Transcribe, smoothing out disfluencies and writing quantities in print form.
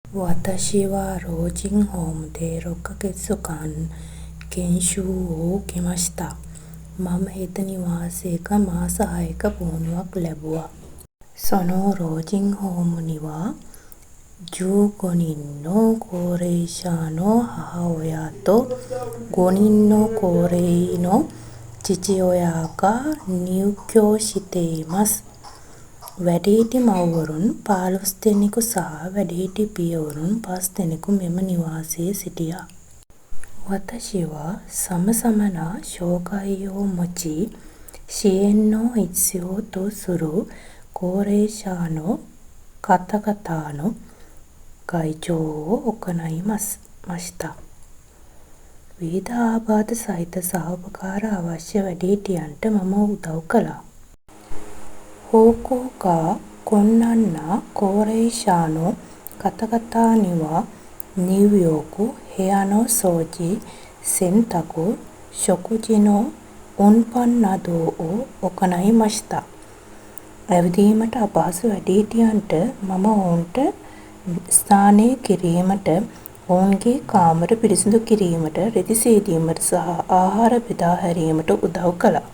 私は老人ホームで6ヶ月間研修を受けました。මම එතන නිවාසයක මාස 6ක පුහුණුවක් ලැබුවා. その老人ホームには15人の高齢者の母親と5人の高齢の父親が入居しています。වැඩිහිටි මව්වරුන් 15 දෙනෙකු සහ වැඩිහිටි පියවරුන් 5 දෙනෙකු මෙම නිවාසයේ සිටියා. 私は様々な障害を持ち、支援の必要とする高齢者の方々の介助を行いました。විවිධ ආබාධ සහිත සහ උපකාර අවශ්‍ය වැඩිහිටියන්ට මම උදව් කළා. 方向が困難な高齢者の方々には入浴、部屋の掃除、洗濯、食事の運搬などを行いました。ඇවිදීමට අපහසු වැඩිහිටියන්ට මම ඔවුන්ට ස්නානය කිරීමට, ඔවුන්ගේ කාමර පිරිසිදු කිරීමට, රෙදි සේදීමට සහ ආහාර බෙදා හැරීමට උදව් කළා.